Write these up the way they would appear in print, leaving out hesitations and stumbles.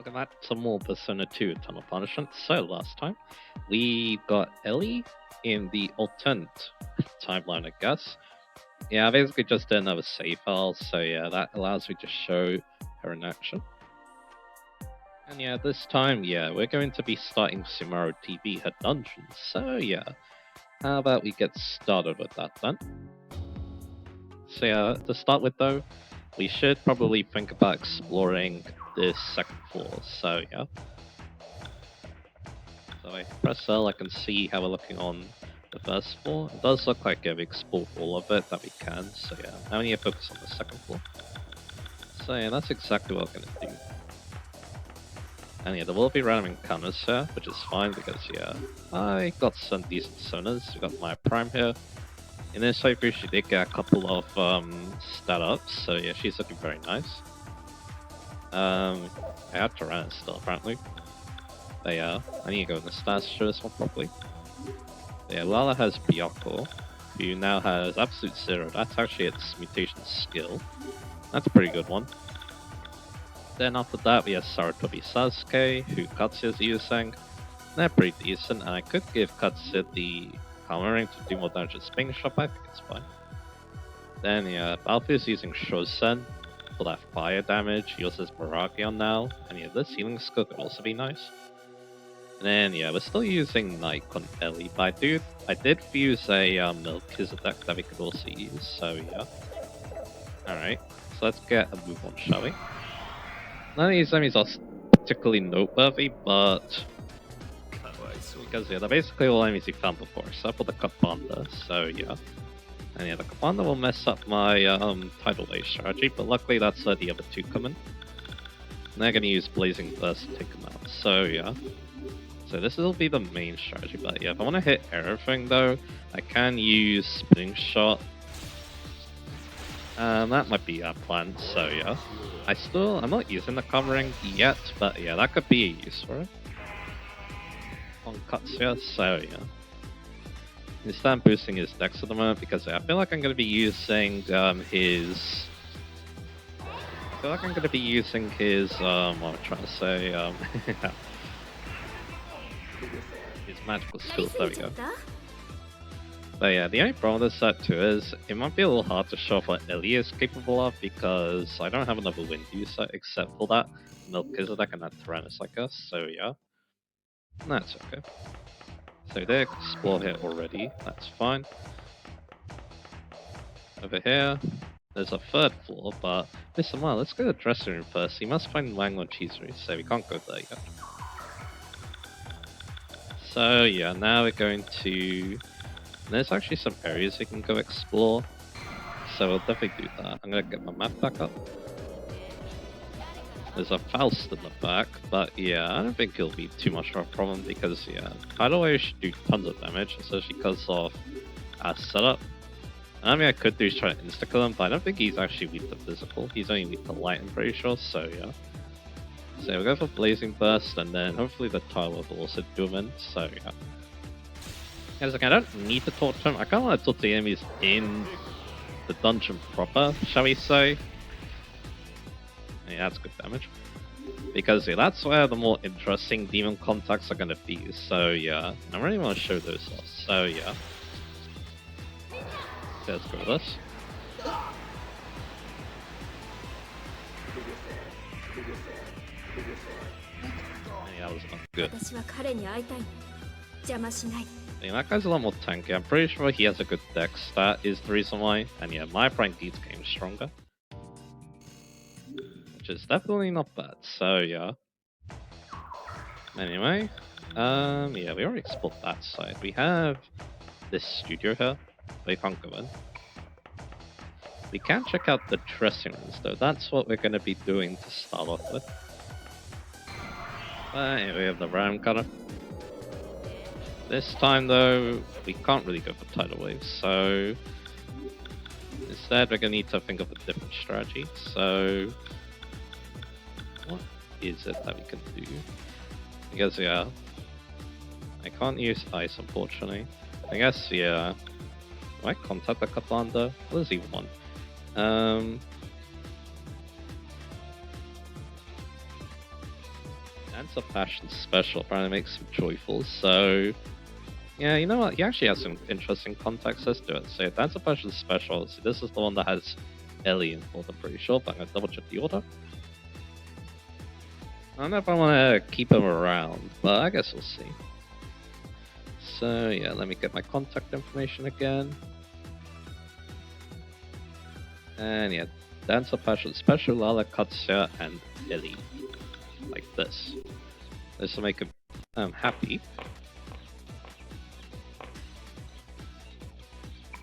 Welcome back to more Persona 2 Tunnel Punishment. So last time we got Ellie in the alternate timeline, I guess. Yeah, I basically just did another save file, so yeah, that allows me to show her in action. And yeah, this time, yeah, we're going to be starting Sumaru TV, her dungeon. So yeah, how about we get started with that then? So yeah, to start with though, we should probably think about exploring this second floor. So yeah. So I press L, I can see how we're looking on the first floor. It does look like we've explored all of it that we can, so yeah. Now we need to focus on the second floor. So yeah, that's exactly what we're gonna do. And yeah, there will be random encounters here, which is fine because yeah, I got some decent sonars. We got my Prime here. In this playthrough, she did get a couple of stat ups, so yeah, she's looking very nice. I have Tyrannus still apparently. But yeah, I need to go in the stats to show this one properly. Yeah, Lala has Byoko, who now has Absolute Zero. That's actually its mutation skill. That's a pretty good one. Then after that, we have Saratobi Sasuke, who Katsuya is using. They're pretty decent, and I could give Katsuya the Karma Ring to do more damage with Spin Shop. I think it's fine. Then, yeah, Alpha is using Shosen for that fire damage. He also has Baragion now, and yeah, this healing skill could also be nice. And then, yeah, we're still using Night on Ellie, but I did fuse a Melchizedek that we could also use, so yeah. Alright, so let's get a move on, shall we? None of these enemies are particularly noteworthy, but because yeah, they're basically all enemies we found before, except for the Kapanda, so yeah. And yeah, the Kapanda will mess up my tidal wave strategy, but luckily that's where the other two come in. And they're gonna use Blazing Burst to take them out, so yeah. So this will be the main strategy, but yeah, if I want to hit everything though, I can use Spinning Shot. That might be our plan, so yeah. I'm not using the covering yet, but yeah, that could be a use for it. On Katsuya, so yeah. Instead I'm boosting his dex at the moment because I feel like I'm going to be using his... what I'm trying to say, his magical skills, there we go. But yeah, the only problem with this set too is it might be a little hard to show off what Ellie is capable of because I don't have another wind user except for that Melchizedek and that Tyrannus, I guess, so yeah. That's okay. So they explore here already, that's fine. Over here, there's a third floor, but listen, well, let's go to the dressing room first. You must find Wango Cheesery, so we can't go there yet. So yeah, now we're going to... there's actually some areas we can go explore, so we'll definitely do that. I'm gonna get my map back up. There's a Faust in the back, but yeah, I don't think it'll be too much of a problem because yeah, Tidal Wave should do tons of damage, especially because of our setup. And I mean, I could do is try to insta-kill him, but I don't think he's actually weak to physical. He's only weak to light, I'm pretty sure, so yeah. So we'll go for Blazing Burst, and then hopefully the Tidal Wave will also do him in, so yeah. Guys, like, I don't need to talk to him. I kind of want to talk to the enemies in the dungeon proper, shall we say. Yeah, that's good damage. Because yeah, that's where the more interesting demon contacts are going to be. So yeah, I really want to show those off. So yeah. Okay, let's go with this. Yeah, that was not good. Yeah, that guy's a lot more tanky. I'm pretty sure he has a good dex stat is the reason why. And yeah, my prank deeds came stronger. Which is definitely not bad. So yeah. Anyway, yeah, we already explored that side. We have this studio here. We can't go in. We can check out the dressing rooms though. That's what we're going to be doing to start off with. Anyway, we have the ram cutter. This time though, we can't really go for tidal waves, so instead we're going to need to think of a different strategy. So what is it that we can do? Because yeah, I can't use ice unfortunately. I guess yeah, do I contact the Kapanda? What does he want? Dance of Passion special apparently makes him joyful, so yeah, you know what? He actually has some interesting context as to it. So Dance of Passion special. So this is the one that has Ellie involved, I'm pretty sure, but I'm gonna double check the order. I don't know if I want to keep him around, but I guess we'll see. So yeah, let me get my contact information again. And yeah, Dance of Passion special, Lala, Katsuya, and Ellie. Like this. This will make him happy.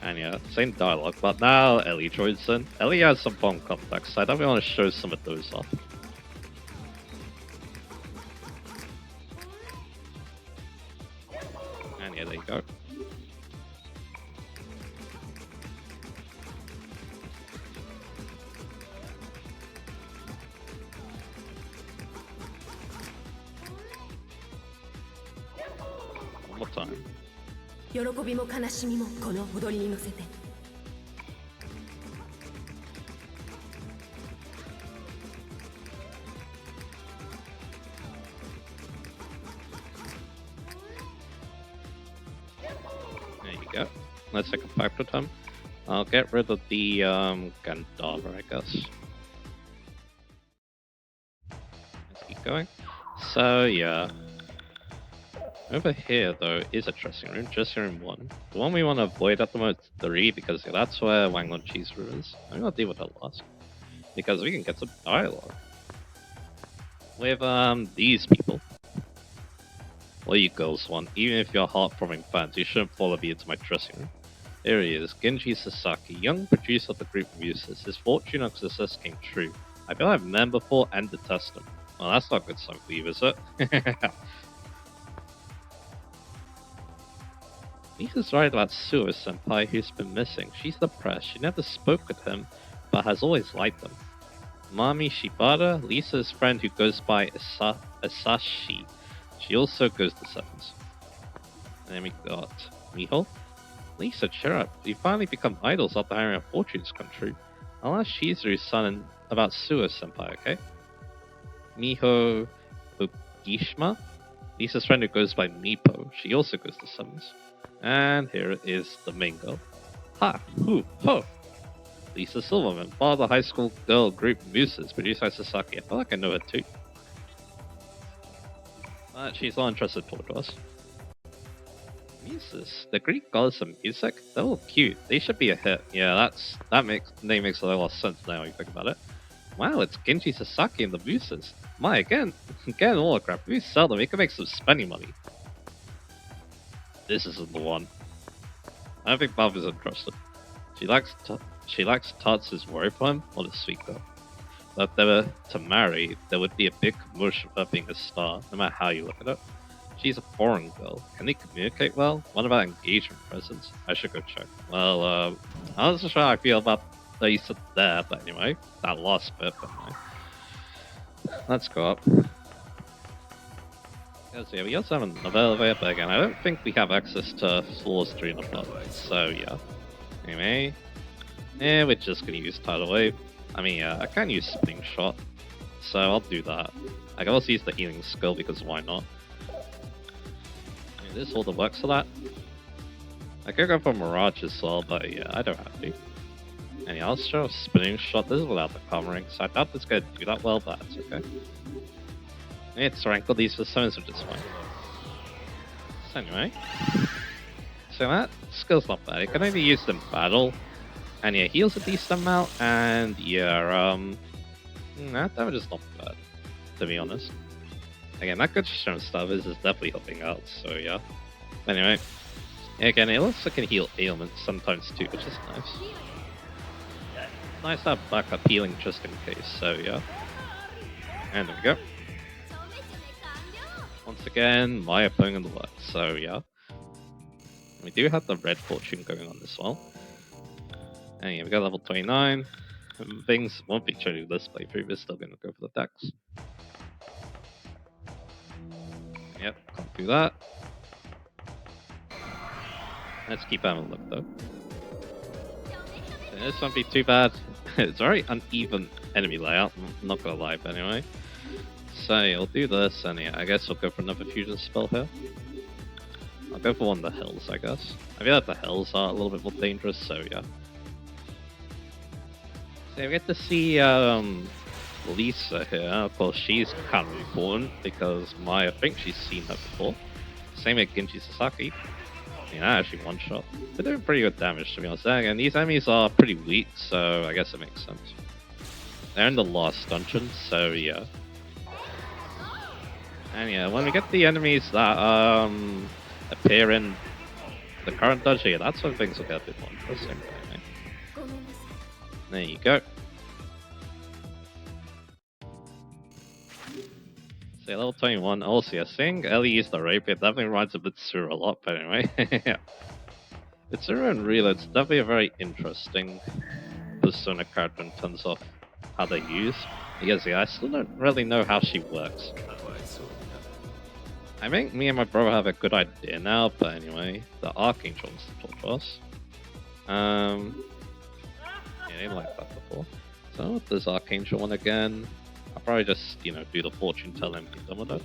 And yeah, same dialogue, but now Ellie joins in. Ellie has some bomb context, so I definitely want to show some of those off. And yeah, there you go. One more time. 喜びも悲しみもこの踊りに乗せて There you go. Let's take a back to him. I'll get rid of the Gandhara, I guess. Let's keep going. So yeah. Over here, though, is a dressing room 1. The one we want to avoid at the moment is 3, because yeah, that's where Wanglong Cheese-Ru is. I'm going to deal with that last, because we can get some dialogue with these people. What you girls want, even if you're heart-throbbing fans, you shouldn't follow me into my dressing room. Here he is, Genji Sasaki, young producer of the group Muses. His fortune and success came true. I feel I've met him before and detest him. Well, that's not a good sign for you, is it? Lisa's right about Suo Senpai, who's been missing. She's depressed. She never spoke with him, but has always liked him. Mami Shibata, Lisa's friend who goes by Asashi. She also goes to Sevens. And then we got Miho. Lisa, cheer up. You finally become idols after having our fortunes come true. I'll ask Shizuru's son about Suo Senpai, okay? Miho Ogishima. Lisa's friend who goes by Mipo. She also goes to Sevens. And here is the main girl. Ha! Hoo! Ho! Lisa Silverman, part of the high school girl group Muses, produced by Sasaki. I feel like I know her too. But she's not interested to talk to us. Muses, the Greek goddess of music? They're all cute. They should be a hit. Yeah, that name makes a lot of sense now when you think about it. Wow, it's Genji Sasaki and the Muses. My, get an autograph. If we sell them, we can make some spending money. This isn't the one. I don't think Bob is interested. She likes Tatsu's worry for him. What a sweet girl. But if they were to marry, there would be a big commotion for her being a star, no matter how you look at it. She's a foreign girl. Can they communicate well? What about engagement presents? I should go check. Well, I'm not so sure how I feel about that you said there, but anyway, that last bit, but anyway. Let's go up. Yeah, we also have another elevator, but again, I don't think we have access to floors 3 and above, so yeah. Anyway, yeah, we're just gonna use Tidal Wave. I mean, I can use Spinning Shot, so I'll do that. I can also use the Healing Skill, because why not? I mean, this order works for that. I could go for Mirage as well, but yeah, I don't have to. And yeah, I'll show Spinning Shot. This is without the covering, so I doubt it's gonna do that well, but it's okay. It's rankle these for summons, which is fine. So anyway, so that skill's not bad. It can only be used in battle, and yeah, heals a decent amount, and yeah, that damage is not bad, to be honest. Again, that good strength stuff is definitely helping out, so yeah. Anyway, again, it also can heal ailments sometimes too, which is nice. Nice to have backup healing just in case, so yeah. And there we go. Once again, my opponent works, so yeah. We do have the red fortune going on as well. And yeah, we got level 29. Things won't be changing this playthrough, we're still going to go for the decks. Yep, can't do that. Let's keep having a look though. So this won't be too bad. It's very uneven enemy layout, I'm not gonna lie, but anyway. So I'll do this, and yeah, I guess we'll go for another fusion spell here. I'll go for one of the hills, I guess. I feel like the hills are a little bit more dangerous, so yeah. So we get to see Lisa here. Of course, she's kind of important because Maya thinks she's seen her before. Same with Genji Sasaki. I mean, that actually one shot. They're doing pretty good damage, to be honest. And these enemies are pretty weak, so I guess it makes sense. They're in the last dungeon, so yeah. And yeah, when we get the enemies that appear in the current dungeon, yeah, that's when things will get a bit more interesting. Anyway. There you go. So level 21. Also, yeah, seeing Ellie use the rapier definitely reminds of Mitsuru a lot, but anyway. Yeah. Mitsuru and Rila, it's definitely a very interesting Persona character in terms of how they use. Because yeah, I still don't really know how she works. I think me and my brother have a good idea now, but anyway, the Archangel wants to talk to us. Yeah, I didn't like that before. So with this Archangel one again, I'll probably just, you know, do the fortune telling and be done with it.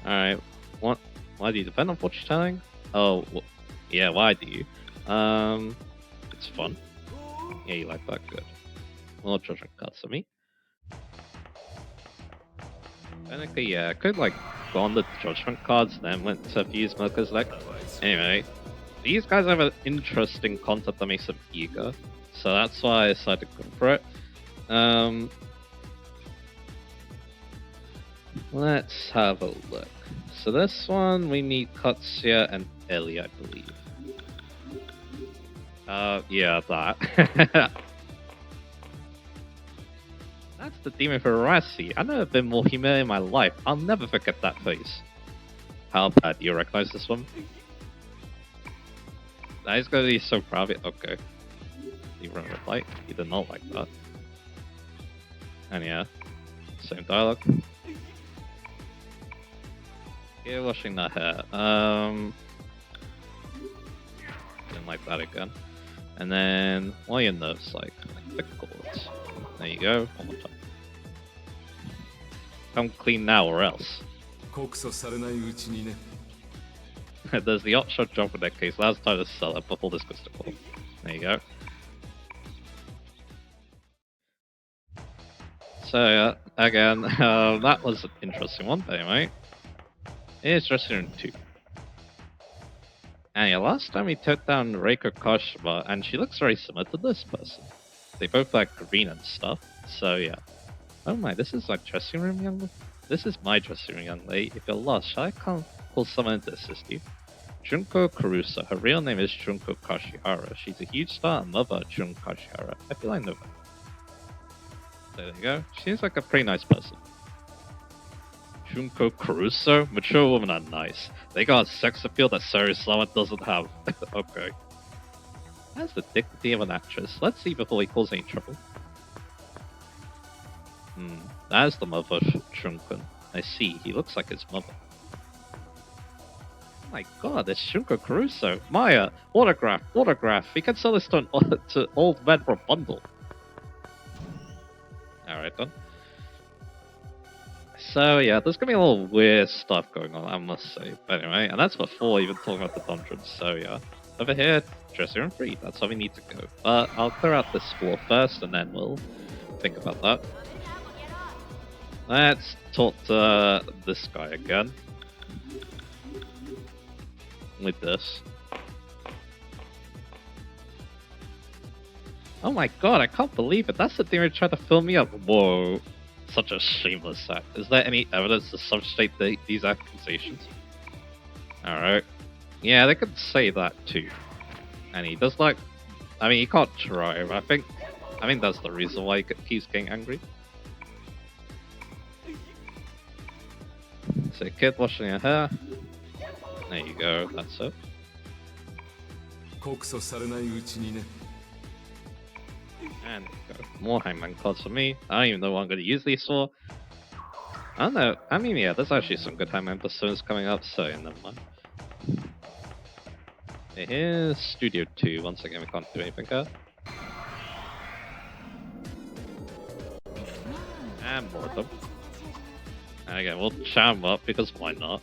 Alright, what? Why do you depend on fortune telling? Oh, well, yeah, why do you? It's fun. Yeah, you like that, good. More judgment cards for me. Technically, yeah, I could like go on the judgment cards, then went to Fuse Milker's deck. Anyway, these guys have an interesting concept that makes them eager, so that's why I decided to go for it. Let's have a look. So this one, we need Katsuya and Ellie, I believe. Yeah, that. That's the demon for Rassi. I've never been more humiliated in my life. I'll never forget that face. How bad? Do you recognize this one? That is gonna be so proud of it. Okay. You run red light. You did not like that. And yeah, same dialogue. Yeah, washing that hair. Didn't like that again. And then, what are your nerves like? Thick cords. There you go. One more time. Come clean now or else. There's the option jump in that case. Last time to sell it before this goes to call. There you go. So, again, that was an interesting one, but anyway. It's dressing room 2. And yeah, last time we took down Eriko Kashima, and she looks very similar to this person. They both like green and stuff, so yeah. Oh my, this is like dressing room young lady? This is my dressing room young lady. If you're lost, shall I call someone to assist you? Junko Karusa. Her real name is Junko Kashihara. She's a huge star and mother of Jun Kashihara. I feel I know her. There you go. She seems like a pretty nice person. Junko Caruso? Mature women are nice. They got a sex appeal that Sarisawa doesn't have. Okay. That's the dignity of an actress. Let's see before he causes any trouble. That is the mother of Shunkun. I see. He looks like his mother. Oh my god, it's Junko Caruso. Maya, autograph. We can sell this to old men for a bundle. Alright then. So yeah, there's gonna be a little weird stuff going on, I must say. But anyway, and that's before even talking about the dungeons, so yeah. Over here, dressing room 3, that's where we need to go. But I'll clear out this floor first, and then we'll think about that. Let's talk to this guy again. With this. Oh my god, I can't believe it. That's the thing they tried to fill me up. Whoa. Such a shameless act. Is there any evidence to substantiate these accusations? Alright. Yeah, they could say that too. And he does like... I mean, he can't drive. I think that's the reason why he keeps getting angry. So, kid washing your hair. There you go, that's it. And go. More hangman cards for me. I don't even know what I'm going to use these for. I don't know. I mean, yeah, there's actually some good hangman personas coming up, so yeah, never mind. Here's Studio 2. Once again, we can't do anything here. And more of them. And again, we'll charm up because why not?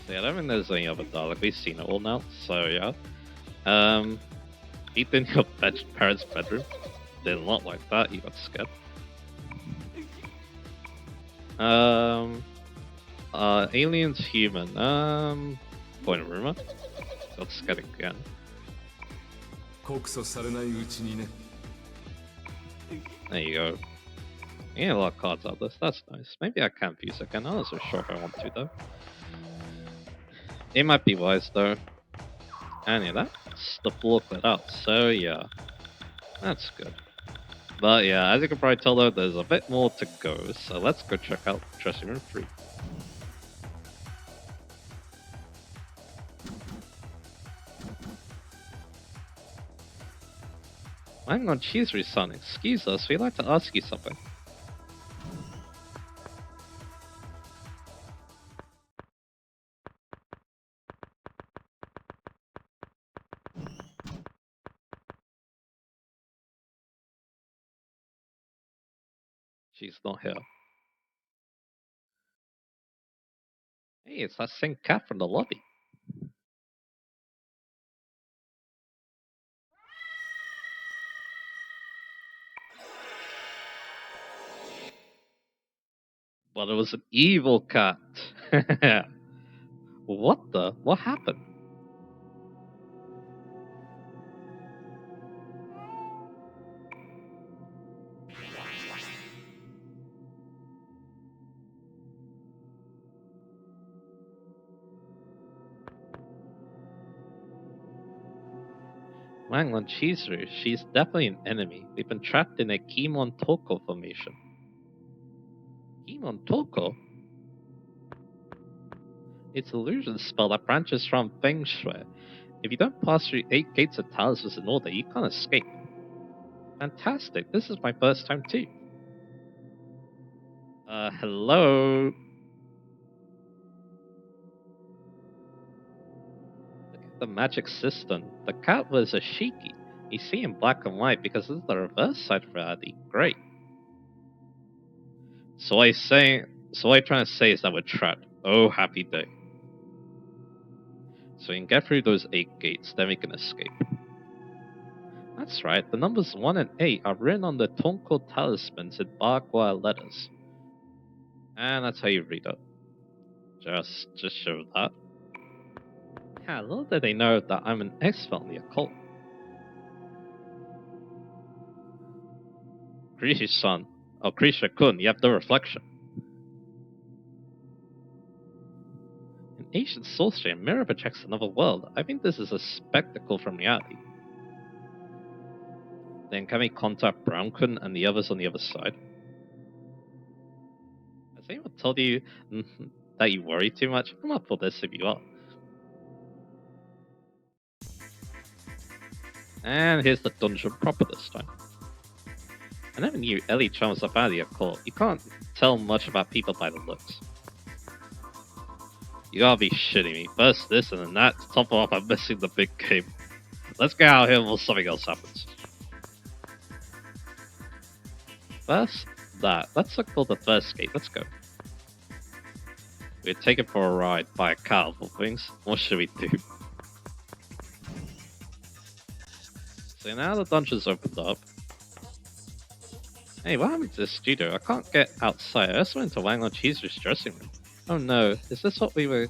So yeah, I don't think there's any other dialogue. We've seen it all now, so yeah. Eat in your parents' bedroom. Did not like that, he got scared. Aliens, human. Point of rumor. Got scared again. There you go. Yeah, a lot of cards out of this. That's nice. Maybe I can fuse again. I'm not so sure if I want to though. It might be wise though. And yeah, that's the floor cleared out. So yeah, that's good. But yeah, as you can probably tell though, there's a bit more to go. So let's go check out dressing room 3. Hang on, Cheesery-san, excuse us, we'd like to ask you something. She's not here. Hey, it's that same cat from the lobby. But it was an evil cat. What the? What happened? Wanglan Chizuru, she's definitely an enemy. We've been trapped in a Kimon Toko formation. Kimon Toko? It's an illusion spell that branches from Feng Shui. If you don't pass through 8 gates of talismans in order, you can't escape. Fantastic, this is my first time too. Hello? Look at the magic system. The cat was a Shiki. You see in black and white because this is the reverse side of reality. Great. So what I'm trying to say is that we're trapped. Oh, happy day. So we can get through those 8 gates, then we can escape. That's right, the numbers 1 and 8 are written on the Tonko talismans in Bagua letters. And that's how you read it. Just show that. Yeah, little did they know that I'm an expert in the occult. Krisha-san, or Krisha-kun, you have no reflection. An ancient sorcery and mirror projects another world. I think this is a spectacle from reality. Then can we contact Brown-kun and the others on the other side? Has anyone told you that you worry too much? I'm up for this if you are. And here's the dungeon proper this time. I never knew Ellie charms up out of your court. You can't tell much about people by the looks. You gotta be shitting me. First this and then that, to top off, I'm missing the big game. Let's get out of here before something else happens. First, that. Let's look for the first gate. Let's go. We're taken for a ride by a car of all things. What should we do? So now the dungeon's opened up. Hey, what happened to the studio? I can't get outside. I just went into Wang Long Cheese's dressing room. Oh no, is this what we were...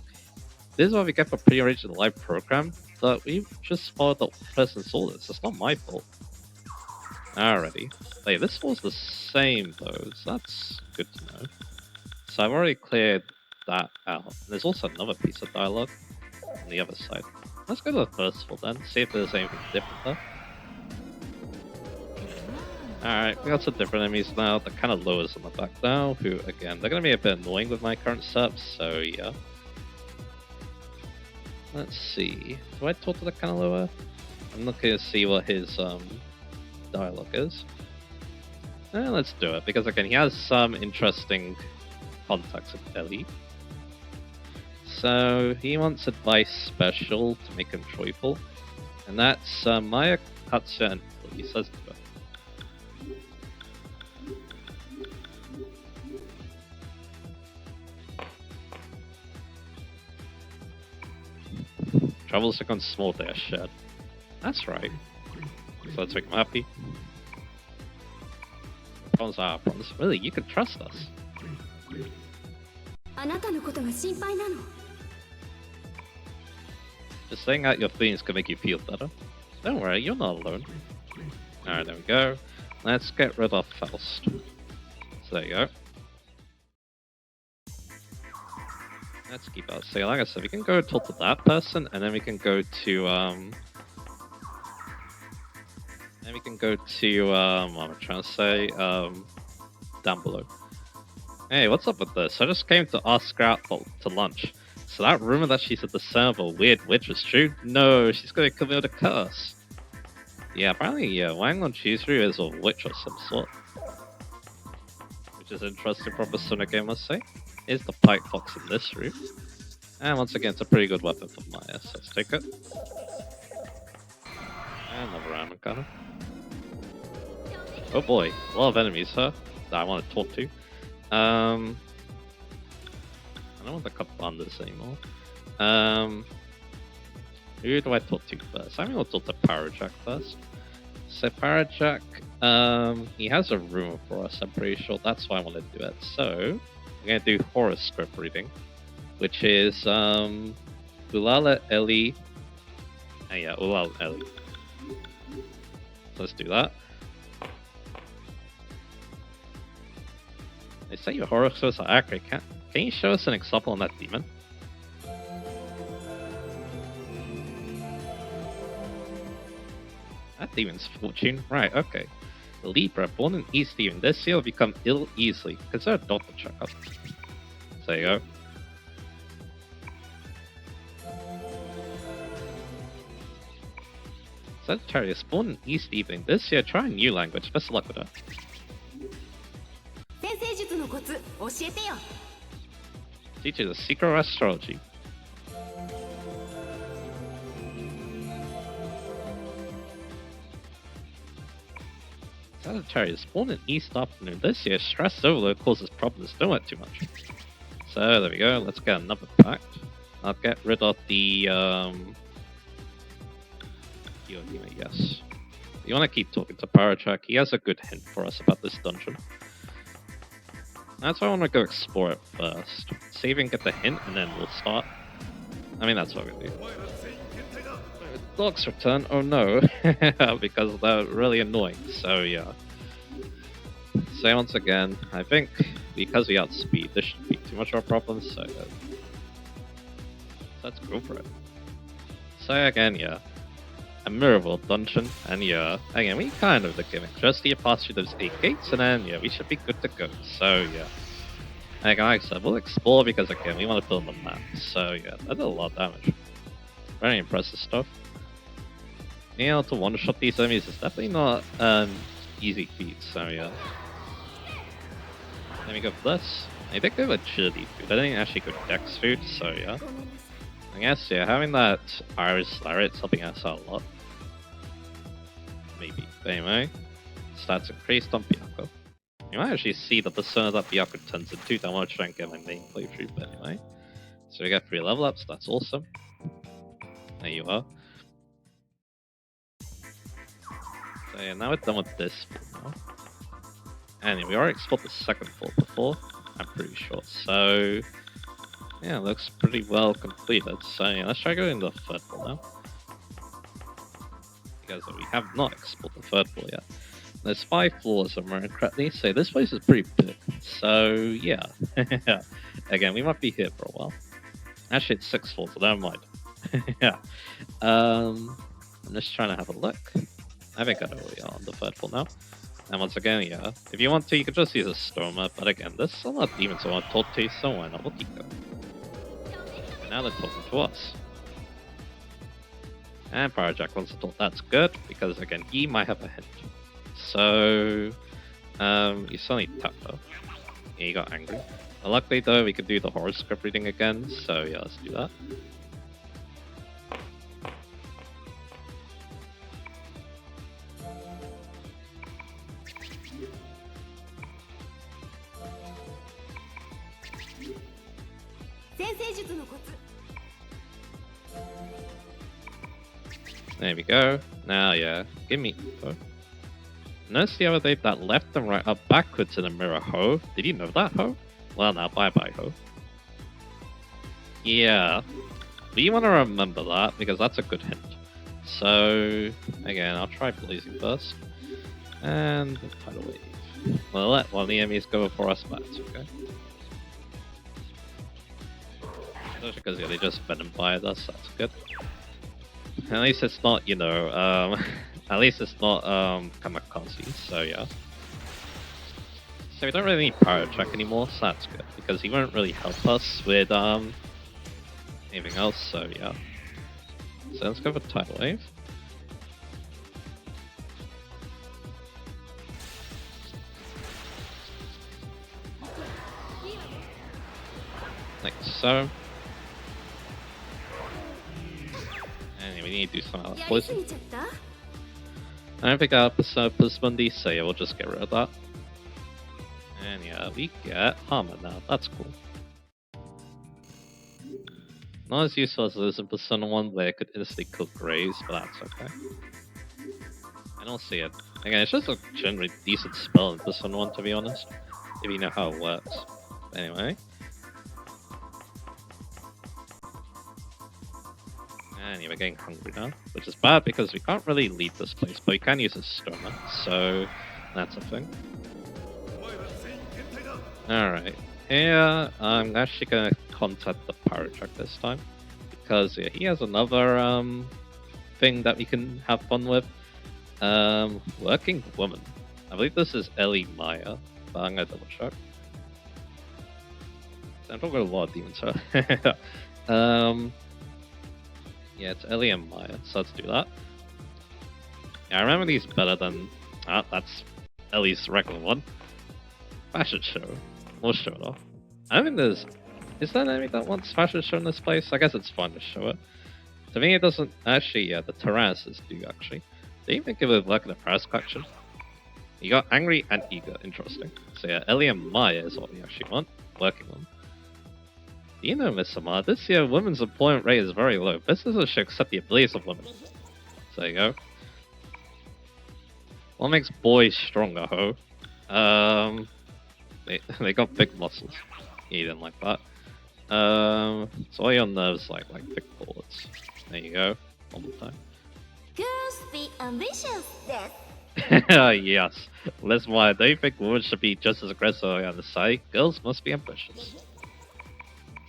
This is what we get for pre-arranging the live program? But we just followed the person's orders. It's not my fault. Alrighty. Hey, this was the same though, so that's good to know. So I've already cleared that out. There's also another piece of dialogue on the other side. Let's go to the first floor then, see if there's anything different there. Alright, we got some different enemies now. They're kind of lowers on the back now, who, again, they're going to be a bit annoying with my current setup, so yeah. Let's see. Do I talk to the kind of lower? I'm looking to see what his dialogue is. Let's do it, because again, he has some interesting contacts with Ellie. So he wants advice special to make him joyful, and that's Maya Katsuya and what he says to her. Travels like on small they are shared. That's right. So let's make him happy. Problems are our problems. Really, you can trust us. あなたのことが心配なの。 Just saying out your feelings can make you feel better. Don't worry, you're not alone. Alright, there we go. Let's get rid of Faust. So there you go. Let's keep our so like I said, we can go talk to that person, and then we can go to what am I trying to say? Down below. Hey, what's up with this? I just came to ask her out to lunch. So that rumor that she's at the center of a weird witch is true? No, she's gonna commit a curse. Yeah, apparently, Wang on Chizuru is a witch of some sort. Which is an interesting proposition in the game, I must say. Here's the Pike Fox in this room. And once again, it's a pretty good weapon for Maya, so let's take it. And another ramen gunner. Oh boy, a lot of enemies, huh? That I want to talk to. I don't want the commanders anymore. Who do I talk to first? I think I'll talk to Parajack first. So Parajack, he has a rumor for us, I'm pretty sure. That's why I want to do it. So, we're going to do horoscope reading, which is Ulala Ellie. Yeah, Ulala Ellie. So let's do that. They say your horoscopes are accurate. Can you show us an example on that demon? That demon's fortune. Right, okay. Libra, born in East Even. This year will become ill easily. Consider a doctor checkup. So there you go. Sagittarius, born in East Evening. This year, try a new language. Best of luck with her. 先生術のコツ教えてよ。 Teach you the secret of astrology. Sagittarius, born in East Afternoon. This year, stress overload causes problems. Don't work too much. So there we go. Let's get another pact. I'll get rid of the yes. You want to keep talking to Parajack. He has a good hint for us about this dungeon. That's why I want to go explore it first. See if we can get the hint, and then we'll start. I mean, that's what we're going to do. Dogs return? Oh no. Because they're really annoying. So, yeah. So, once again, I think because we outspeed, this shouldn't be too much of a problem. So, let's go for it. So, again, yeah. A mirror world dungeon, and yeah, again, we kind of the gimmick. Just need to pass through those 8 gates, and then, yeah, we should be good to go. So, yeah. And like I said, we'll explore because, again, we want to build the map. So, yeah, that did a lot of damage. Very impressive stuff. Being able to one-shot these enemies is definitely not easy feat, so, yeah. Let me go for this. I think they have agility food. I didn't actually go dex food, so, yeah. I guess, yeah, having that Iris Lariat's helping us out a lot. Maybe. But anyway, stats increased on Byakuya. You might actually see the persona that Byakuya turns into. Don't want to try and get my main playthrough, but anyway. So we got 3 level ups, that's awesome. There you are. So yeah, now we're done with this floor now. Anyway, we already explored the second floor before, I'm pretty sure. So yeah, looks pretty well completed. So yeah, let's try going to the third floor now. Because we have not explored the third floor yet. There's 5 floors, if I remember correctly, so this place is pretty big. So yeah, again, we might be here for a while. Actually, it's 6 floors, so never mind. Yeah, I'm just trying to have a look. I think I know where we are on the third floor now. And once again, yeah, if you want to, you can just use a Stormer, but again, there's a lot of demons I want to talk to, so why not? We'll keep going. And now they're talking to us. And Parajack wants to talk. That's good, because again, he might have a hint. So, you suddenly tapped her. Yeah, he got angry. Luckily though, we could do the horoscope reading again, so yeah, let's do that. There we go. Now, yeah, give me info. Notice the other day that left and right are backwards in the mirror, Ho. Did you know that, Ho? Well, now, bye-bye, Ho. Yeah, we want to remember that, because that's a good hint. So, again, I'll try Blazing Burst. And Tidal Wave. We'll let one of the enemies go before us, but it's okay. Especially because yeah, they just venom fired us, that's good. At least it's not, you know, at least it's not kamikaze, so yeah. So we don't really need Power Check anymore, so that's good, because he won't really help us with anything else, so yeah. So let's go for Tidal Wave. Like so. And we need to do something about poison. I don't think I have Plus Mundi, so yeah, we'll just get rid of that. And yeah, we get Harmon now, that's cool. Not as useful as this in Persona 1 where it could instantly kill Graves, but that's okay. I don't see it. Again, it's just a generally decent spell in Persona 1 to be honest, if you know how it works. But anyway. And yeah, we're getting hungry now, which is bad because we can't really leave this place, but we can use a Stoma, so that's a thing. Alright, here I'm actually gonna contact the Power Check this time, because yeah, he has another thing that we can have fun with. Working Woman. I believe this is Ellie Maya, but I'm gonna double check. I'm talking about a lot of demons, so yeah, it's Ellie and Maya, so let's do that. Yeah, I remember these better than... that's Ellie's regular one. Fashion show. We'll show it off. I don't think there's... Is there an enemy that wants fashion show in this place? I guess it's fun to show it. To me, it doesn't... Actually, yeah, the Tyrannuses do, actually. They even give it like in the Paris collection. You got Angry and Eager. Interesting. So yeah, Ellie and Maya is what we actually want. Working on. You know, Miss Samar, this year women's employment rate is very low. Businesses should accept the abilities of women. So there you go. What makes boys stronger, Ho? They got big muscles. Yeah, you didn't like that. So all your nerves like big bullets. There you go. One more time. Girls be ambitious, yes. Yes. Listen, why do you think women should be just as aggressive on the side? Girls must be ambitious.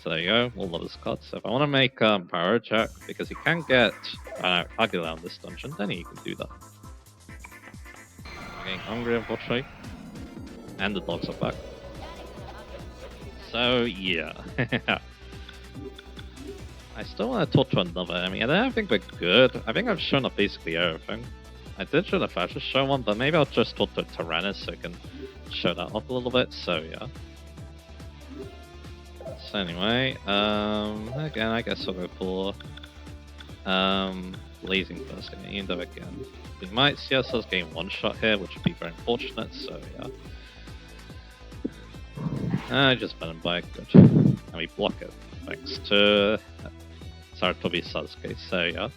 So there you go, we'll love this card. So if I want to make Power Check, because he can get Aguila in this dungeon, then he can do that. I'm getting hungry, unfortunately. And the dogs are back. So yeah. I still want to talk to another enemy. I don't think we're good. I think I've shown up basically everything. I did show the fascist show one, but maybe I'll just talk to Tyrannus so I can show that off a little bit, so yeah. So anyway, again, I guess I'll go for Blazing Burst again, though again. We might see ourselves getting one shot here, which would be very unfortunate, so yeah. I just been by good. And we block it, thanks to Saratobi Sasuke, so yeah.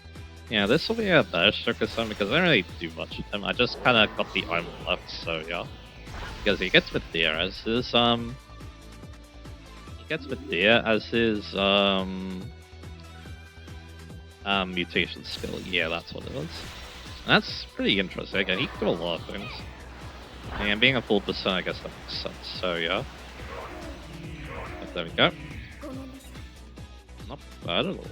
Yeah, this will be a better circus one because I don't really do much with him. I just kinda got the armor left, so yeah. Because he gets Medea as his mutation skill. Yeah, that's what it was. And that's pretty interesting. Again, he can do a lot of things. And being a full percent, I guess that makes sense. So yeah. But there we go. Not bad at all.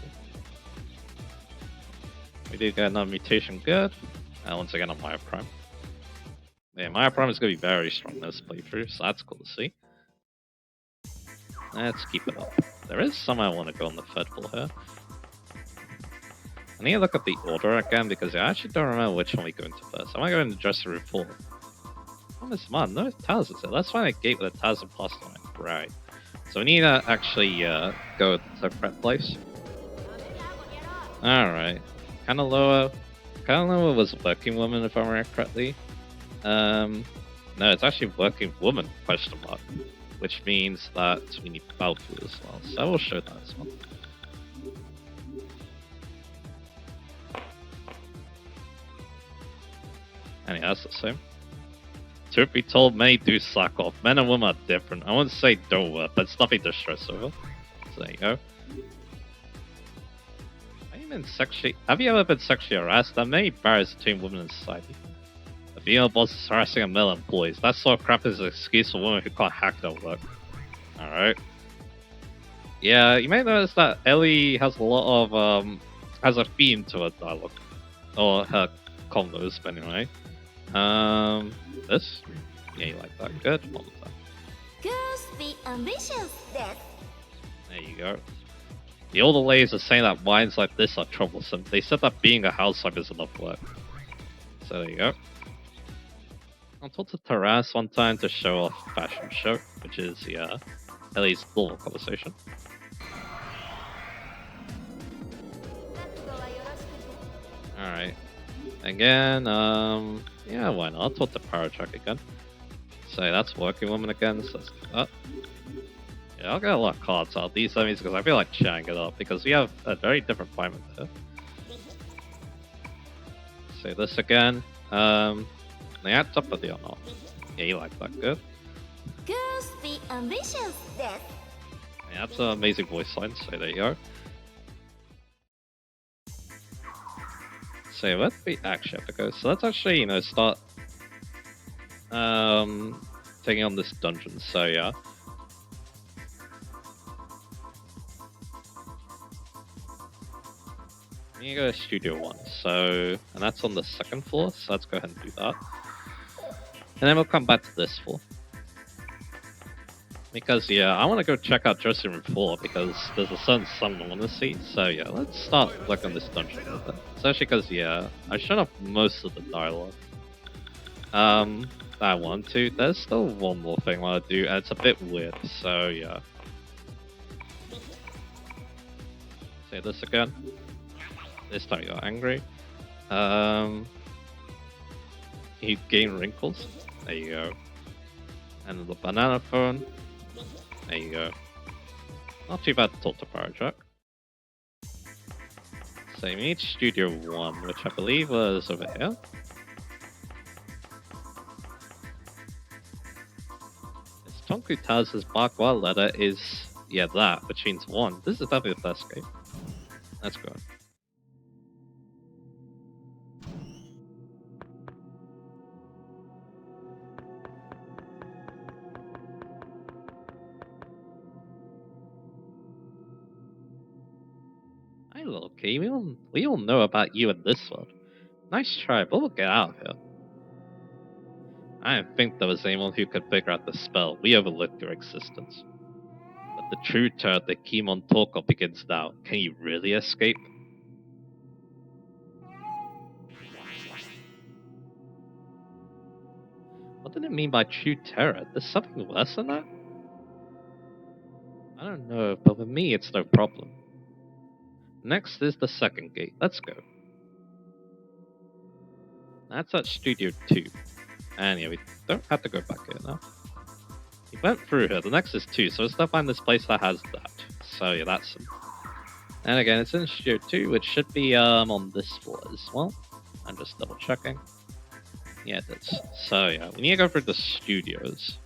We did get another mutation good. And once again on Maya Prime. Yeah, Maya Prime is going to be very strong in this playthrough, so that's cool to see. Let's keep it up. There is some I want to go on the third floor here. I need to look at the order again because I actually don't remember which one we go into first. I might go into dressing room 4. Oh, this man, no Taz is there. Let's find a gate with a Taz and past on it. Right. So we need to actually go to the correct place. Alright. Kanaloa was working woman if I remember correctly. No, it's actually working woman, question mark. Which means that we need Balfu as well. So I will show that as well. Anyway, that's the same. Truth be told, many do slack off. Men and women are different. I wouldn't say don't work, but it's nothing to stress over. So there you go. Have you ever been sexually harassed? There are many barriers between women in society. A female boss is harassing a male employees. That sort of crap is an excuse for women who can't hack their work. Alright. Yeah, you may notice that Ellie has a lot of, has a theme to her dialogue. Or her combos, but anyway. This? Yeah, you like that. Good. What was that? Girls be ambitious, death. There you go. The older ladies are saying that wines like this are troublesome. They said that being a housewife is enough work. So there you go. I talked to Taras one time to show off a fashion show, which is, yeah, Ellie's little conversation. Alright. Again, yeah, why not? I'll talk to Paratrack again. So that's working woman again, so let's do that. Yeah, I'll get a lot of cards out of these enemies because I feel like chatting it up because we have a very different environment here. Say this again. They add up with the or not? Yeah, you like that, good. Girls be ambitious, death. Yeah, that's an amazing voice line, so there you go. So where do we actually have to go? So let's actually, start taking on this dungeon, so yeah. I'm gonna go to Studio 1, and that's on the second floor, so let's go ahead and do that. And then we'll come back to this floor. Because, yeah, I want to go check out dressing room 4, because there's a certain summon I want to see, so yeah, let's start working on this dungeon a little bit. Especially because, yeah, I shut off most of the dialogue. I want to. There's still one more thing I want to do, and it's a bit weird, so yeah. Say this again. This time you got angry. You gain wrinkles. There you go. And the banana phone. There you go. Not too bad to talk to Paratrack. So you need Studio 1, which I believe was over here. It's Tonku Taz's Barkwell letter is, yeah, that, which means 1. This is definitely the first gate. Let's go. Hi, little key. We all know about you in this world. Nice try, but we'll get out of here. I didn't think there was anyone who could figure out the spell. We overlooked your existence. But the true turret that Kimon Toko begins now. Can you really escape? What did it mean by true terror? There's something worse than that? I don't know, but with me it's no problem. Next is the second gate. Let's go. That's at Studio 2. And yeah, we don't have to go back here now. We went through here. The next is 2, so let's not find this place that has that. So yeah, that's it. And again, it's in Studio 2, which should be on this floor as well. I'm just double checking. Yeah, it is. So yeah, we need to go through the studios.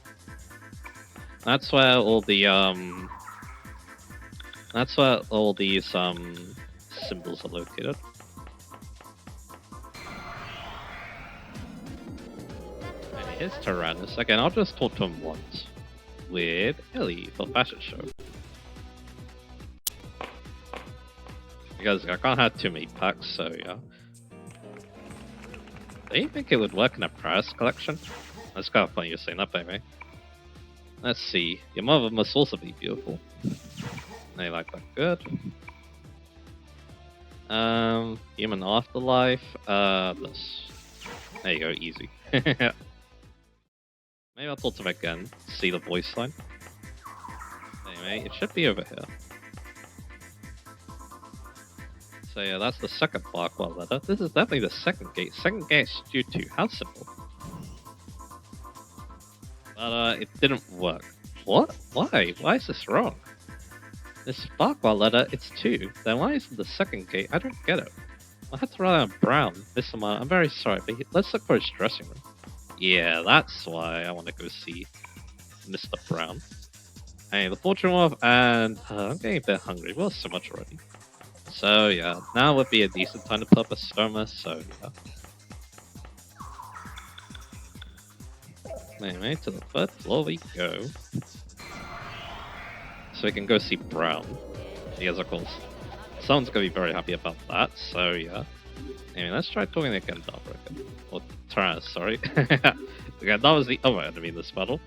That's where all the that's where all these symbols are located. And here's Tyrannus. Again, I'll just talk to him once. With Ellie for fashion show. Because I can't have too many packs, so yeah. Do you think it would work in a Paris collection? That's kind of funny you're saying that, baby. Let's see. Your mother must also be beautiful. They like that. Good. Human afterlife. This. There you go. Easy. Maybe I'll talk to him again. See the voice line. There you Anyway, it should be over here. So yeah, that's the second Blackwell letter. This is definitely the second gate. Second gate Studio 2. How simple. But it didn't work. What? Why? Why is this wrong? This Blackwell letter, it's 2. Then why isn't the second gate? I don't get it. I had to write down Brown. I'm very sorry, but let's look for his dressing room. Yeah, that's why I want to go see Mr. Brown. Hey, the fortune wolf, and I'm getting a bit hungry. Well, so much already. So yeah, now would be a decent time to put up a stoma, so yeah. Anyway, to the third floor we go. So we can go see Brown. Because of course, someone's gonna be very happy about that, so yeah. Anyway, let's try talking to Gandalf again. Or Tyranus, sorry. Okay, that was the other enemy in this battle.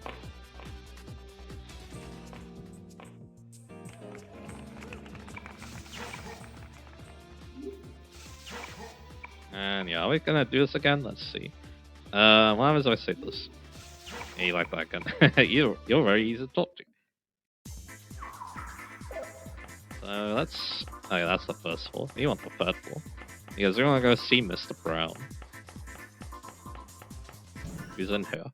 And yeah, are we gonna do this again? Let's see. What happens if I say this? Hey, you like that gun? you're very easy to talk to. So let's. Oh yeah, that's the first floor. You want the third floor? Because we want to go see Mr. Brown. Who's in here?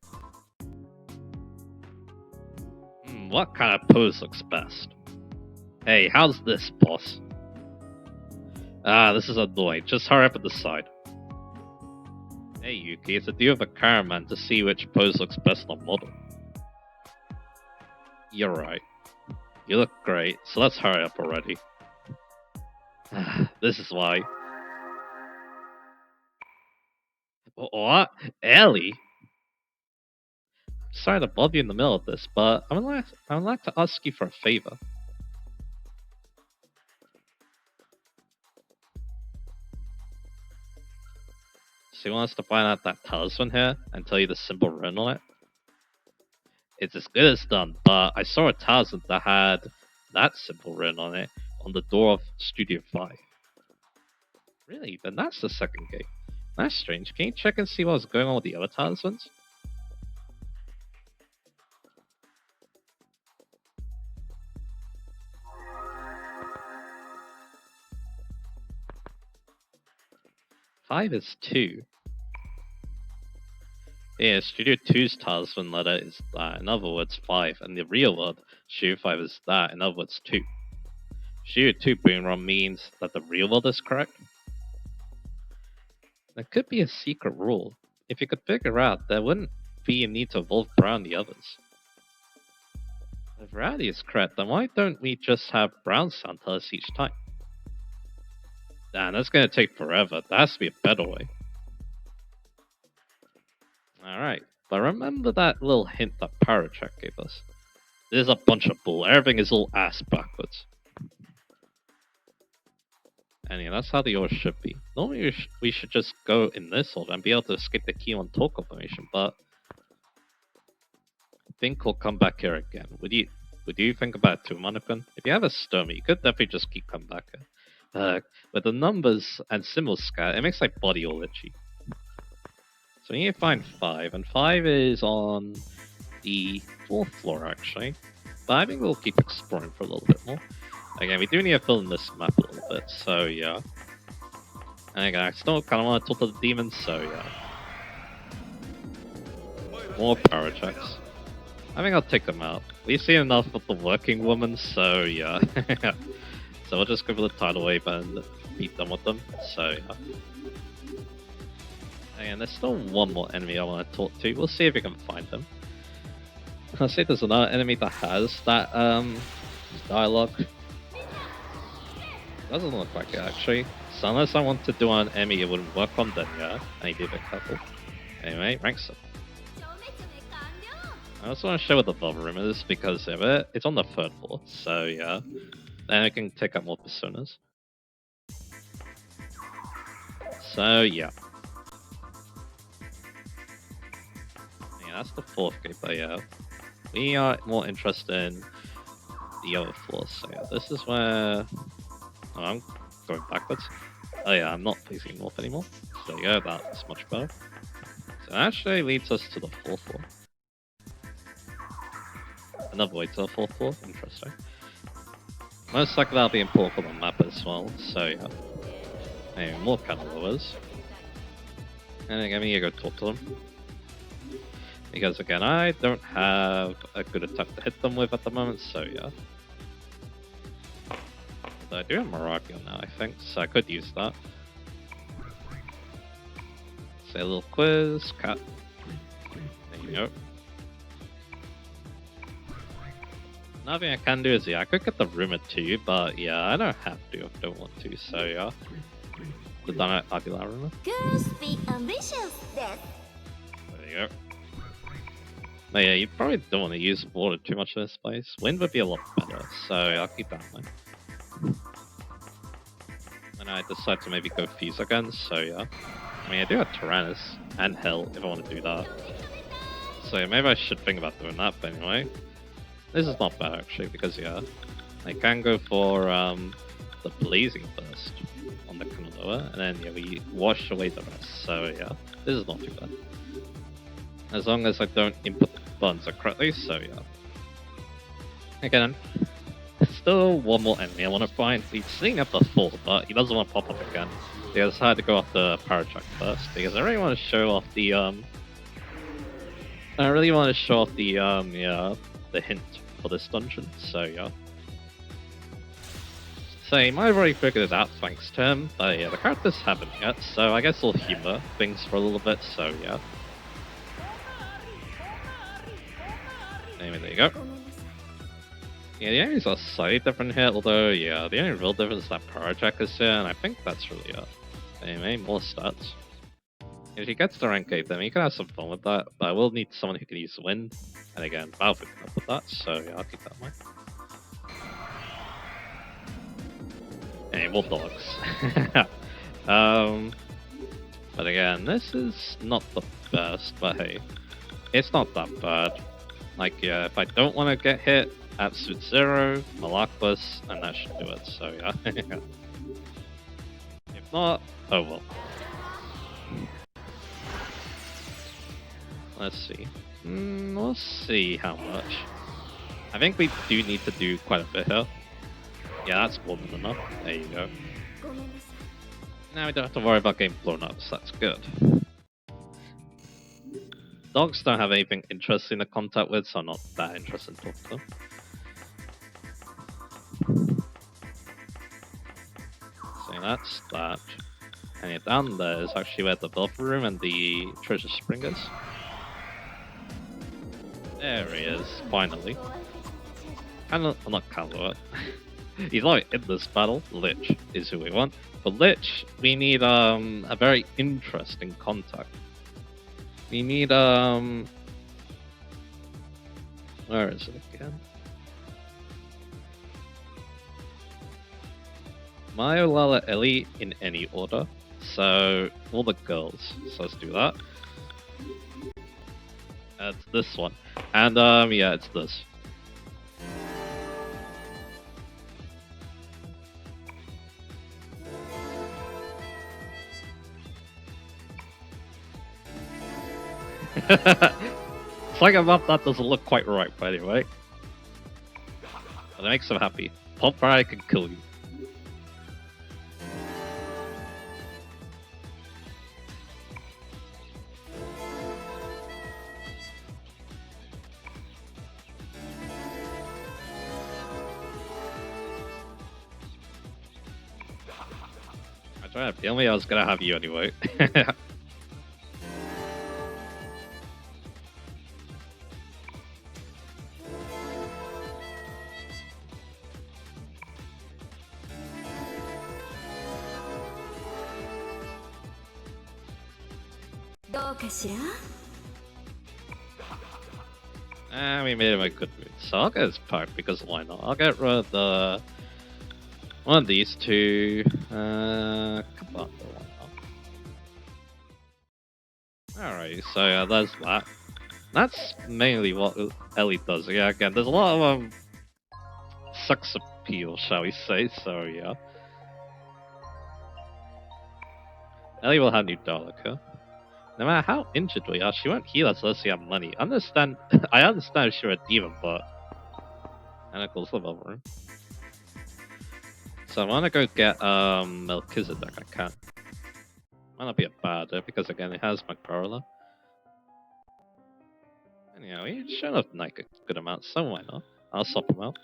What kind of pose looks best? Hey, how's this, boss? Ah, this is annoying. Just hurry up and decide. Hey, Yuki, it's a deal with a cameraman to see which pose looks best on model. You're right. You look great, so let's hurry up already. This is why. What? Ellie? Sorry to bother you in the middle of this, but I would like to ask you for a favor. So you want us to find out that talisman here and tell you the symbol written on it? It's as good as done, but I saw a talisman that had that symbol written on it on the door of Studio 5. Really? Then that's the second gate. That's strange. Can you check and see what's going on with the other talismans? Five is 2. Yeah, Studio 2's talisman letter is that, in other words 5, and the real word, Studio 5 is that, in other words 2. Studio 2 Boonron means that the real word is correct? There could be a secret rule. If you could figure out, there wouldn't be a need to evolve Brown the others. If Rowdy is correct, then why don't we just have Brown sound tell us each time? Damn, that's gonna take forever. There has to be a better way. Alright, but remember that little hint that Paracheck gave us? This is a bunch of bull. Everything is all ass backwards. And yeah, that's how the order should be. Normally we should just go in this order and be able to skip the key on talk confirmation, but I think we'll come back here again. Would you think about it too, Mannequin? If you have a stoma, you could definitely just keep coming back here. With the numbers and symbols scattered, it makes my body all itchy. So we need to find 5, and 5 is on the 4th floor actually. But I think we'll keep exploring for a little bit more. Again, we do need to fill in this map a little bit, so yeah. And again, I still kind of want to talk to the demons, so yeah. More power checks. I think I'll take them out. We've seen enough of the working woman, so yeah. So we'll just go for the tidal wave and beat them with them, so yeah. And there's still one more enemy I want to talk to. We'll see if we can find them. I'll say there's another enemy that has that dialogue. Doesn't look like it actually. So unless I want to do an enemy it wouldn't work on, then yeah, I need to be a bit careful. Anyway, ranks up. I also want to show what the Velvet Room is because of it. It's on the 3rd floor, so yeah. Then I can take up more personas. So yeah. Yeah, that's the 4th gate, but yeah. We are more interested in the other floors, so yeah. This is where... Oh, I'm going backwards. Oh yeah, I'm not facing north anymore. So yeah, that's much better. So that actually leads us to the 4th floor. another way to the 4th floor. Interesting. Most likely that'll be important for the map as well, so yeah. Anyway, more cannon lowers. And again, you go talk to them. Because again, I don't have a good attack to hit them with at the moment, so yeah. But I do have Moragio now, I think, so I could use that. Say a little quiz, cat. There you go. Another thing I can do is, yeah, I could get the rumor too, but yeah, I don't have to if I don't want to, so yeah. The Donna Aguilar rumor. Girls be ambitious. There you go. But yeah, you probably don't want to use water too much in this place. Wind would be a lot better, so I'll keep that in mind. And I decide to maybe go Fuse again, so yeah. I mean, I do have Tyrannus and Hell if I want to do that. So yeah, maybe I should think about doing that, but anyway. This is not bad actually, because yeah, I can go for the Blazing Burst on the Kanoa, and then yeah, we wash away the rest, so yeah, this is not too bad. As long as I don't input the buttons correctly, so yeah. Again, still one more enemy I want to find. He's seen it before, but he doesn't want to pop up again. Because I had to go off the Paratrack first, because I really want to show off the the hint for this dungeon, so yeah. So you might have already figured it out thanks to him, but yeah, the characters haven't yet, so I guess we'll humor things for a little bit, so yeah. Anyway, there you go. Yeah, the enemies are slightly different here, although yeah, the only real difference is that Paratrack is here, and I think that's really it. Anyway, more stats. If he gets to rank 8, then he can have some fun with that, but I will need someone who can use Wind, and again, Valve can help with that, so yeah, I'll keep that in mind. Anyway, more dogs. But again, this is not the best, but hey, it's not that bad. Like, yeah, if I don't want to get hit, Absolute Zero, Malaquas, and that should do it, so yeah. If not, oh well. Let's see. We'll see how much. I think we do need to do quite a bit here. Yeah, that's more than enough. There you go. Now we don't have to worry about getting blown up, so that's good. Dogs don't have anything interesting to contact with, so I'm not that interested in talking to them. So that's that. And yeah, down there is actually where the Belfry room and the treasure spring is. There he is, finally. Not Calor. He's not in this battle. Lich is who we want. For Lich, we need a very interesting contact. We need where is it again? Maya, Lala, Ellie in any order. So all the girls. So let's do that. It's this one. And yeah, it's this. It's like a map that doesn't look quite right, by the way. But it makes them happy. Pop Fire can kill you. I tried to tell me I was gonna have you anyway. We made him a good mood, so I'll get his part because why not? I'll get rid of the one of these two. Come on, alright, so yeah, there's that. That's mainly what Ellie does. Yeah, again, there's a lot of sex appeal, shall we say? So yeah, Ellie will have new Dalek. No matter how injured we are, she won't heal us unless we have money. I understand if she were a demon, but And it goes to the bubble room. So I want to go get Melchizedek. I can't. Might not be a bad because again it has Magdala. And he should have like a good amount, so why not? I'll swap him out.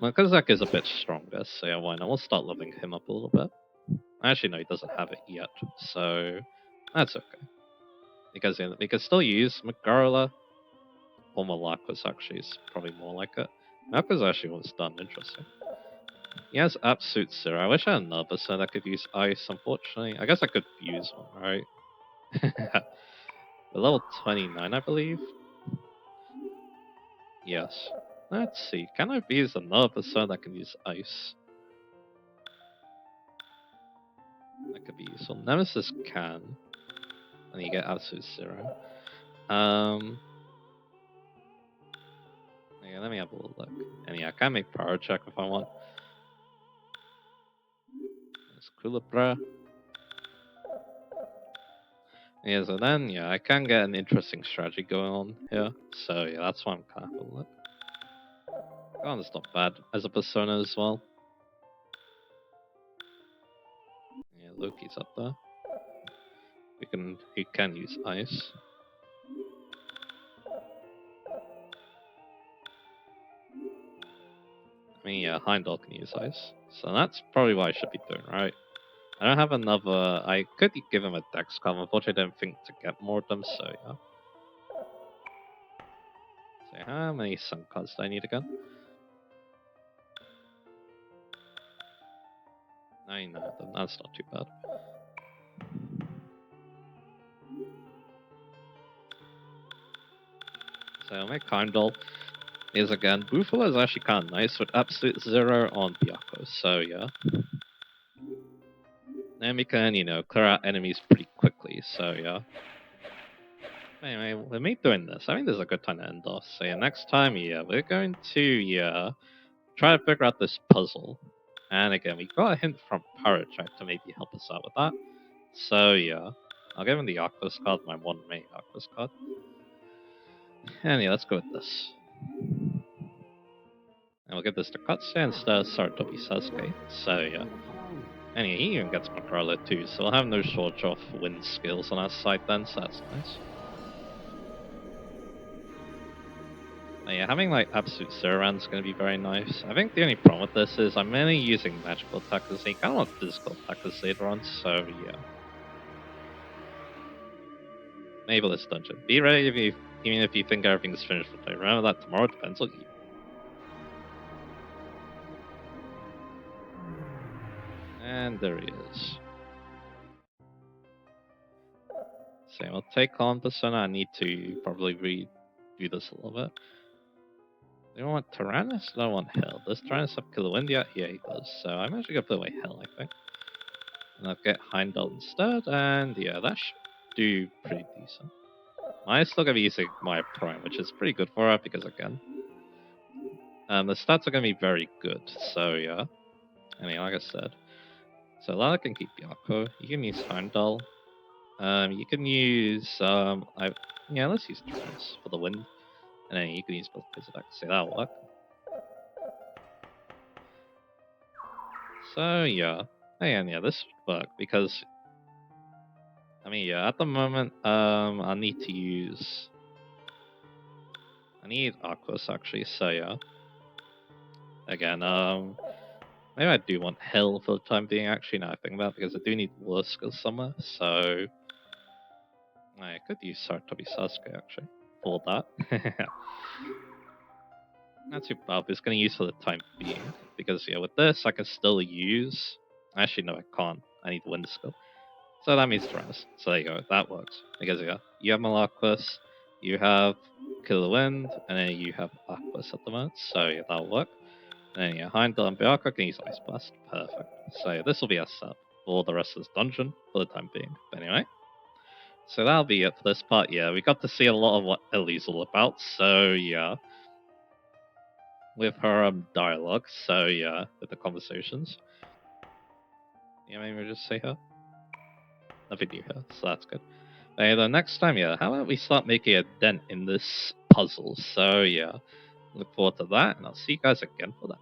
Melchizedek is a bit stronger, so yeah, why not? We'll start leveling him up a little bit. Actually, no, he doesn't have it yet, so that's okay. Because we can still use Magdala or Malakwas, actually, is probably more like it. Malakwas actually was done, interesting. He has Absolute Zero. I wish I had another so that could use Ice, unfortunately. I guess I could use one, right? We're level 29, I believe. Yes. Let's see. Can I use another persona that can use Ice? That could be useful. Nemesis can. And you get Absolute Zero. Yeah, let me have a little look. And yeah, I can make Power Check if I want. It's Kulabra. Yeah, so then, yeah, I can get an interesting strategy going on here. So yeah, that's why I'm kind of having a look. It's not bad as a persona as well. Yeah, Loki's up there. He can use Ice. I mean, yeah, Heimdall can use Ice. So that's probably what I should be doing, right? I don't have another. I could give him a Dex card. Unfortunately, I don't think to get more of them, so yeah. So how many Sun cards do I need again? 9 of them. That's not too bad. So I'll make Heimdall. Is again, Bufalo is actually kind of nice with Absolute Zero on Byakko, so yeah. And we can, clear out enemies pretty quickly, so yeah. Anyway, with me doing this, I think this is a good time to end off. So yeah, next time, yeah, we're going to, try to figure out this puzzle. And again, we got a hint from Paratrack to maybe help us out with that. So yeah, I'll give him the Octopus card, my one main Octopus card. And yeah, let's go with this. And we'll give this to Katsuya instead of Saratobi Sasuke. So yeah. Anyway, he even gets Makrala too, so we'll have no shortage of wind skills on our side then, so that's nice. But yeah, having like Absolute Zero is going to be very nice. I think the only problem with this is I'm mainly using magical attackers, and you kind of want physical attackers later on, so yeah. Enable this dungeon. Be ready even if you think everything's finished for today. Remember that tomorrow depends on you. And there he is. So I'll take on Persona. I need to probably redo this a little bit. Do I want Tyrannus? Do I want Hell? Does Tyrannus have Killer Wind yet? Yeah, he does. So I'm actually going to put away Hell, I think. And I'll get Heimdall instead. And yeah, that should do pretty decent. I'm still going to be using my Prime, which is pretty good for her because, again, the stats are going to be very good. So yeah. Anyway, like I said. So Lana can keep Yako. You can use Heimdall. You can use let's use Tyrannus for the wind. And then you can use both Physidax, so that'll work. So yeah. And yeah, this would work because I mean yeah, at the moment, I need Aquas actually, so yeah. Again, maybe I do want Hell for the time being actually now I think about it, because I do need War skills somewhere, so I could use Saratobi Sasuke actually for that. Not too bad, but it's going to use for the time being. Because, yeah, with this, I can still use... Actually, no, I can't. I need Wind Skill. So that means Tyrannus. So there you go, that works. Because, yeah, you have Malakwas, you have Killer Wind, and then you have Aquas at the moment. So, yeah, that'll work. And then, yeah, Heimdall and Byakko can use Ice Blast. Perfect. So, yeah, this will be our setup for the rest of this dungeon for the time being. But anyway. So that'll be it for this part. Yeah, we got to see a lot of what Ellie's all about. So, yeah. With her dialogue, so yeah, with the conversations. Yeah, maybe we'll just say her. Nothing new here, so that's good. But the next time, yeah, how about we start making a dent in this puzzle? So yeah, look forward to that, and I'll see you guys again for that.